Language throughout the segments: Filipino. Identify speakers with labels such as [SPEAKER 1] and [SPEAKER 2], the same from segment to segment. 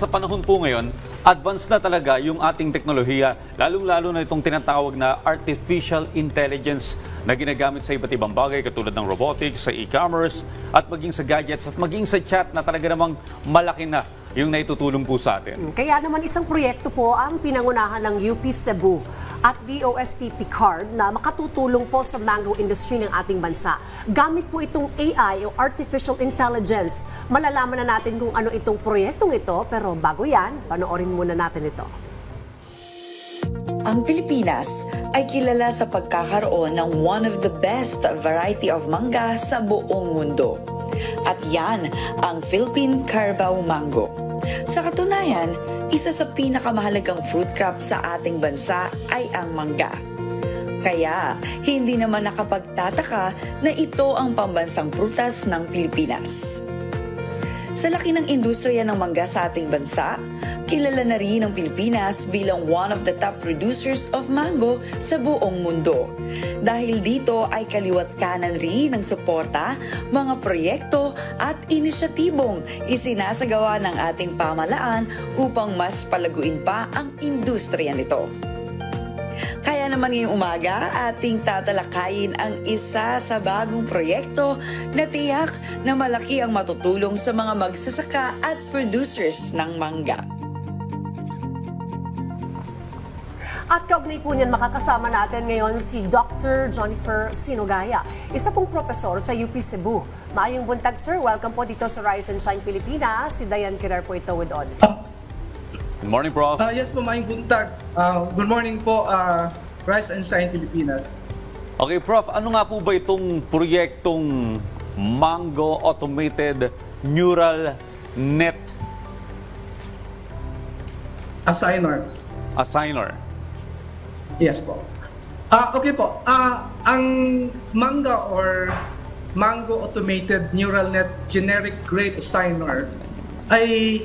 [SPEAKER 1] sa panahon po ngayon, advanced na talaga yung ating teknolohiya, lalong-lalo na itong tinatawag na artificial intelligence na ginagamit sa iba't ibang bagay katulad ng robotics, sa e-commerce, at maging sa gadgets, at maging sa chat na talaga namang malaki na yung naitutulong po sa atin.
[SPEAKER 2] Kaya naman isang proyekto po ang pinangunahan ng UP Cebu at DOST Picard na makatutulong po sa mango industry ng ating bansa. Gamit po itong AI o Artificial Intelligence. Malalaman na natin kung ano itong proyektong ito, pero bago yan, panoorin muna natin ito.
[SPEAKER 3] Ang Pilipinas ay kilala sa pagkakaroon ng one of the best variety of mangga sa buong mundo. At yan ang Philippine Carabao Mango. Sa katunayan, isa sa pinakamahalagang fruit crop sa ating bansa ay ang mangga. Kaya, hindi naman nakapagtataka na ito ang pambansang prutas ng Pilipinas. Sa laki ng industriya ng mangga sa ating bansa, kilala na rin ang Pilipinas bilang one of the top producers of mango sa buong mundo. Dahil dito ay kaliwat kanan rin ng suporta, mga proyekto at inisyatibong isinasagawa ng ating pamahalaan upang mas palaguin pa ang industriya nito. Kaya naman ngayong umaga, ating tatalakayin ang isa sa bagong proyekto na tiyak na malaki ang matutulong sa mga magsasaka at producers ng mangga.
[SPEAKER 2] At kaugnay po niyan, makakasama natin ngayon si Dr. Jonnifer Sinogaya, isa pong profesor sa UP Cebu. Maayong buntag, sir. Welcome po dito sa Rise and Shine Pilipinas. Si Diane Kirar po ito with Audrey.
[SPEAKER 1] Good morning, Prof.
[SPEAKER 4] Yes po, maayong buntag. Good morning po, Rise and Shine Pilipinas.
[SPEAKER 1] Okay, Prof, ano nga po ba itong proyektong Mango Automated Neural Net
[SPEAKER 4] Assigner. Yes po. Okay po. Ang Manga or Mango Automated Neural Net Generic Grade Assigner ay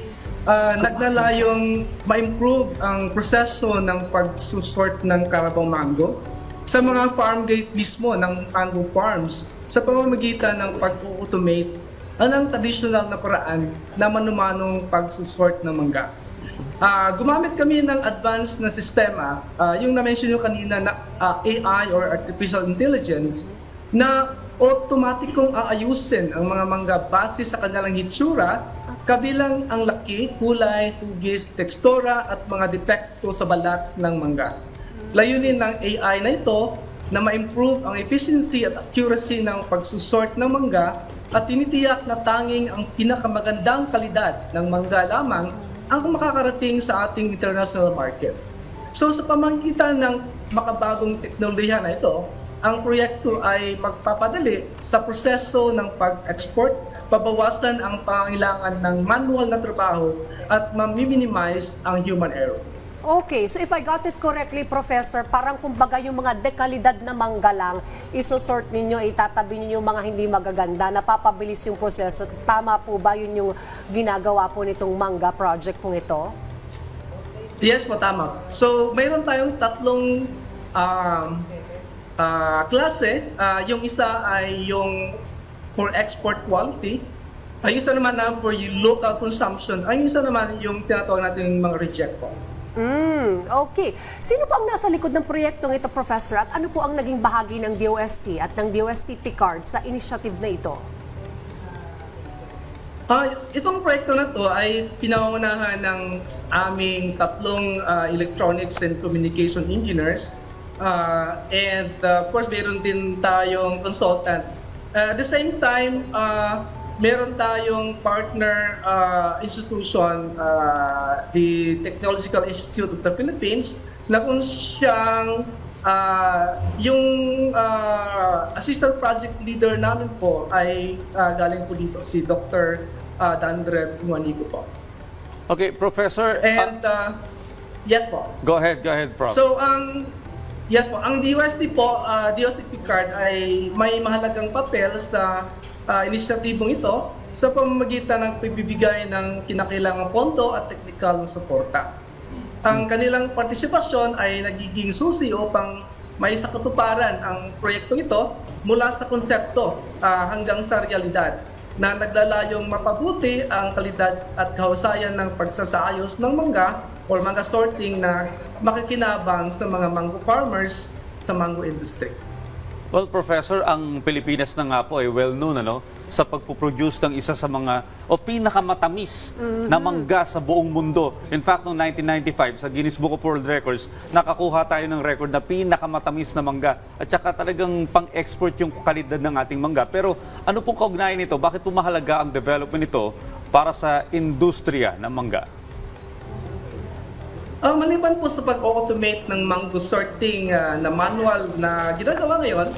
[SPEAKER 4] naglalayong ma-improve ang proseso ng pagsusort ng Carabao Mango sa mga farm gate mismo ng mango farms sa pamamagitan ng pag-automate ng traditional na paraan na manumanong pagsusort ng mangga. Gumamit kami ng advanced na sistema, yung na-mention nyo kanina na AI or Artificial Intelligence, na automatikong aayusin ang mga mangga base sa kanilang hitsura, kabilang ang laki, kulay, hugis, tekstura at mga depekto sa balat ng mangga. Layunin ng AI na ito na ma-improve ang efficiency at accuracy ng pagsusort ng mangga at tinitiyak na tanging ang pinakamagandang kalidad ng mangga lamang ang makakarating sa ating international markets. So sa pamamagitan ng makabagong teknolohiya na ito, ang proyekto ay magpapadali sa proseso ng pag-export, pabawasan ang pangangailangan ng manual na trabaho at ma-minimize ang human error.
[SPEAKER 2] Okay, so if I got it correctly, Professor, parang kumbaga yung mga dekalidad na mangga lang, isosort ninyo, itatabi ninyo yung mga hindi magaganda, napapabilis yung proseso. Tama po ba yun yung ginagawa po nitong mangga project pong ito?
[SPEAKER 4] Yes po, tama. So, mayroon tayong tatlong klase. Yung isa ay yung for export quality. Yung isa naman na for yung local consumption. Yung isa naman yung tinatawag natin yung mga reject po.
[SPEAKER 2] Okay. Sino po ang nasa likod ng proyektong ito, Professor? At ano po ang naging bahagi ng DOST at ng DOST Picard sa initiative na ito?
[SPEAKER 4] Itong proyekto na to ay pinangunahan ng aming tatlong electronics and communication engineers. And of course, meron din tayong consultant. At the same time, meron tayong partner institution, the Technological Institute of the Philippines, na kung siyang yung assistant project leader namin po ay galing po dito, si Dr. Dandrev Iwanigo po.
[SPEAKER 1] Okay, Professor.
[SPEAKER 4] And yes po.
[SPEAKER 1] Go ahead, Prof.
[SPEAKER 4] So, yes po, ang DOST po, DOST Picard ay may mahalagang papel sa inisyatibong ito sa pamamagitan ng pagbibigay ng kinakailangang pondo at technical suporta. Ang kanilang partisipasyon ay nagiging susi upang may sakatuparan ang proyektong ito mula sa konsepto hanggang sa realidad. na naglalayong mapabuti ang kalidad at kahusayan ng pagsasayos ng mangga or mangga sorting na makikinabang sa mga mango farmers sa mango industry.
[SPEAKER 1] Well, Professor, ang Pilipinas na nga po ay well-known sa pagpuproduce ng isa sa mga pinakamatamis na mangga sa buong mundo. In fact, noong 1995, sa Guinness Book of World Records, nakakuha tayo ng record na pinakamatamis na mangga. At saka talagang pang-export yung kalidad ng ating mangga. Pero ano pong kaugnayan nito? Bakit po mahalaga ang development nito para sa industriya ng mangga?
[SPEAKER 4] Maliban po sa pag-automate ng mango sorting na manual na ginagawa ngayon,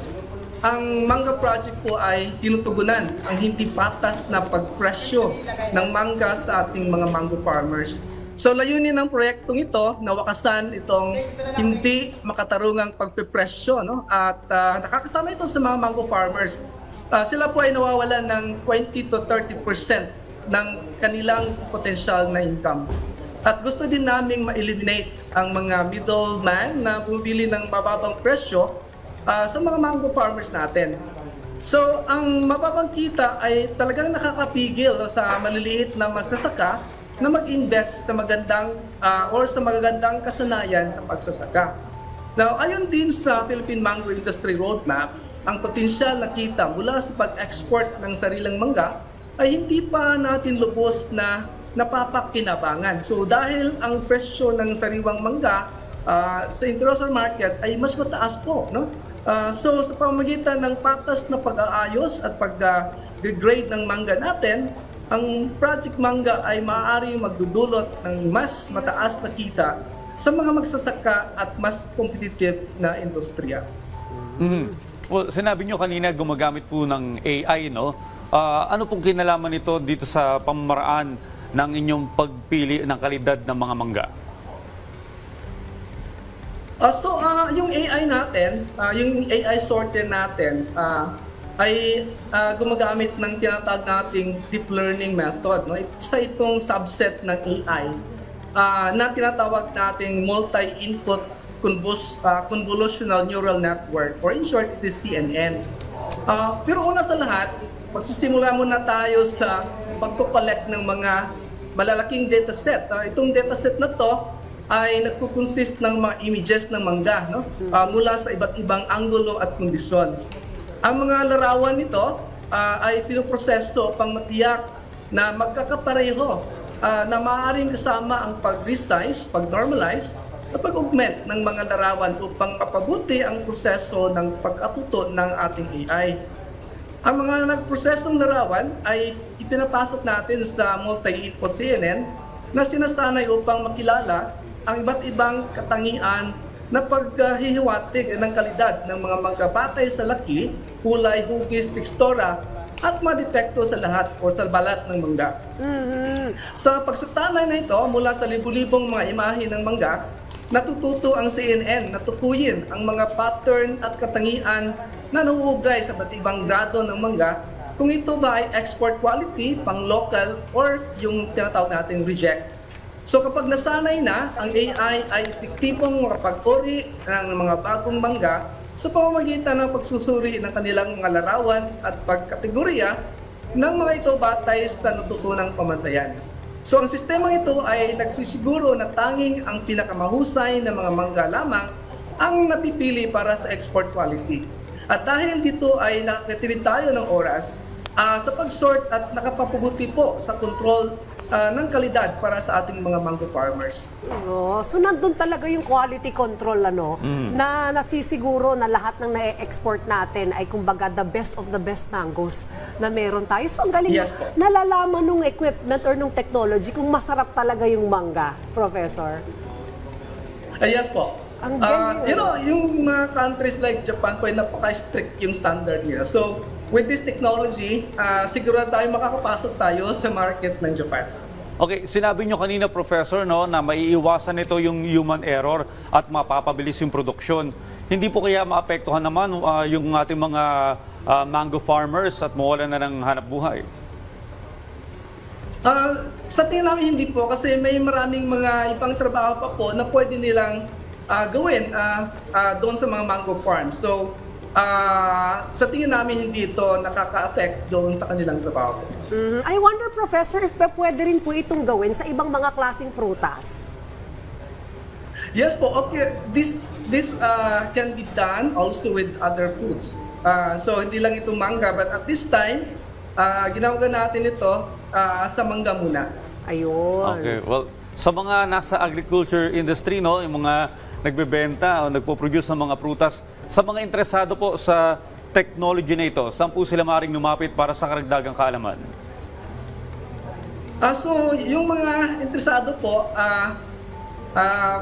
[SPEAKER 4] ang mangga project po ay tinutugunan ang hindi patas na pagpresyo ng mangga sa ating mga mango farmers. So layunin ng proyektong ito na wakasan itong hindi makatarungang pagpipresyo, at nakakasama ito sa mga mango farmers. Sila po ay nawawalan ng 20 to 30% ng kanilang potensyal na income. At gusto din naming ma-eliminate ang mga middleman na bumibili ng mababang presyo sa mga mango farmers natin. So, ang mababang kita ay talagang nakakapigil sa maliliit na magsasaka na mag-invest sa magandang or sa magagandang kasanayan sa pagsasaka. Now, ayon din sa Philippine Mango Industry Roadmap, ang potensyal na kita mula sa pag-export ng sarilang mangga ay hindi pa natin lubos na napapakinabangan. So dahil ang presyo ng sariwang mangga sa international market ay mas mataas po, so sa pamamagitan ng patas na pag-aayos at pag-grade ng mangga natin, ang Project Mangga ay maaaring magdudulot ng mas mataas na kita sa mga magsasaka at mas competitive na industriya.
[SPEAKER 1] Well, sinabi nyo kanina gumagamit po ng AI, ano pong kinalaman nito dito sa pamamaraan ng inyong pagpili ng kalidad ng mga mangga?
[SPEAKER 4] Yung AI natin, yung AI sorter natin, ay gumagamit ng tinatawag nating deep learning method. Isa itong subset ng AI na tinatawag nating multi-input convolutional neural network, or in short, it is CNN. Pero una sa lahat, magsisimula muna tayo sa pagko-collect ng mga malalaking dataset. Itong dataset na to ay nagko-consist ng mga images ng mangga, mula sa iba't ibang anggulo at kondisyon. Ang mga larawan nito ay pinoproseso pang matiyak na magkakapareho na maaaring kasama ang pag-resize, pag-normalize, at pag-augment ng mga larawan upang mapabuti ang proseso ng pag-atuto ng ating AI. Ang mga nagprosesong larawan ay ipinapasok natin sa multi-input CNN na sinasanay upang makilala ang iba't ibang katangian na paghihiwatig ng kalidad ng mga mangga batay sa laki, kulay, hugis, tekstura, at mga depekto sa lahat o sa balat ng mangga. Sa pagsasanay na ito mula sa libu-libong mga imahe ng mangga, natututo ang CNN na tukuyin ang mga pattern at katangian na nahuhugay sa iba't ibang grado ng mangga, kung ito ba ay export quality, pang-local, or yung tinatawag nating reject. So kapag nasanay na, ang AI ay epektibong makapag-uri ng mga bagong mangga sa pamamagitan ng pagsusuri ng kanilang mga larawan at pagkategorya ng mga ito batay sa natutunang pamantayan. So ang sistema ito ay nagsisiguro na tanging ang pinakamahusay na mga mangga lamang ang napipili para sa export quality. At dahil dito ay nakakatipid tayo ng oras sa pag-sort at nakapapabuti po sa control ng kalidad para sa ating mga mango farmers.
[SPEAKER 2] So nandun talaga yung quality control na nasisiguro na lahat ng na-export natin ay kumbaga the best of the best mangoes na meron tayo. So ang galing,
[SPEAKER 4] Yes po.
[SPEAKER 2] nalalaman nung equipment or nung technology kung masarap talaga yung mangga, Professor.
[SPEAKER 4] Yes po.
[SPEAKER 2] Ang galing,
[SPEAKER 4] yung mga countries like Japan po ay napaka-strict yung standard nila. So with this technology, siguro tayo makakapasok tayo sa market ng Japan.
[SPEAKER 1] Okay, sinabi nyo kanina, Professor, na maiiwasan nito yung human error at mapapabilis yung produksyon. Hindi po kaya maapektuhan naman yung ating mga mango farmers at mawala na ng hanap buhay?
[SPEAKER 4] Sa tingin namin hindi po, kasi may maraming mga ibang trabaho pa po na pwede nilang gawin doon sa mga mango farms. So, sa tingin namin hindi ito nakaka-affect doon sa kanilang trabaho.
[SPEAKER 2] I wonder, Professor, if pwede rin po itong gawin sa ibang mga klaseng prutas.
[SPEAKER 4] Yes po, okay. This can be done also with other fruits. So hindi lang ito mangga, but at this time, ginawa natin ito sa mangga muna.
[SPEAKER 2] Ayun.
[SPEAKER 1] Okay, well, sa mga nasa agriculture industry, no, yung mga nagbebenta o nagpo-produce ng mga prutas, sa mga interesado po sa technology na ito, saan po sila maaaring lumapit para sa karagdagang kaalaman?
[SPEAKER 4] So yung mga interesado po,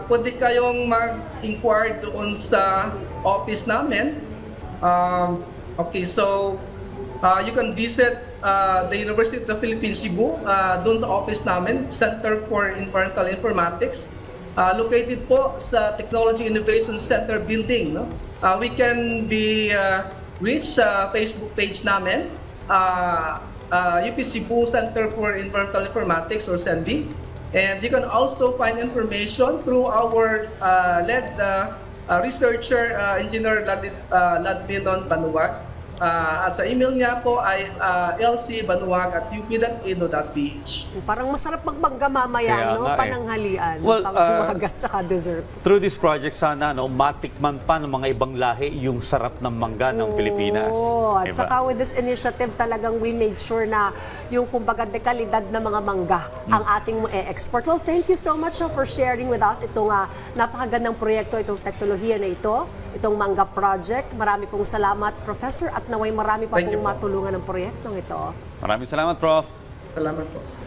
[SPEAKER 4] pwede kayong mag-inquire doon sa office namin. Okay, so you can visit the University of the Philippines, Cebu, doon sa office namin, Center for Environmental Informatics, located po sa Technology Innovation Center building. No? We can be reached sa Facebook page namin, UP Cebu Center for Environmental Informatics or CENVI. And you can also find information through our lead researcher, Engineer Ladlinon Banuwag. At sa email niya po ay lcbanuwag@up.edu.ph.
[SPEAKER 2] Parang masarap magbangga mamaya,
[SPEAKER 1] Kaya
[SPEAKER 2] no?
[SPEAKER 1] nga eh.
[SPEAKER 2] Pananghalian,
[SPEAKER 1] Well,
[SPEAKER 2] panghumagas tsaka dessert.
[SPEAKER 1] Through this project, sana matikman pa ng mga ibang lahi yung sarap ng mangga ng Pilipinas.
[SPEAKER 2] At
[SPEAKER 1] Diba?
[SPEAKER 2] saka with this initiative, talagang we made sure na yung kumbaga dekalidad na mga mangga ang ating e-export. Well, thank you so much for sharing with us itong napakagandang proyekto, itong teknolohiya na ito, itong Mangga Project. Marami pong salamat, Professor, at naway marami pa
[SPEAKER 4] Thank you
[SPEAKER 2] pong
[SPEAKER 4] po.
[SPEAKER 2] matulungan ng proyektong ito.
[SPEAKER 1] Maraming salamat, Prof.
[SPEAKER 4] Salamat po.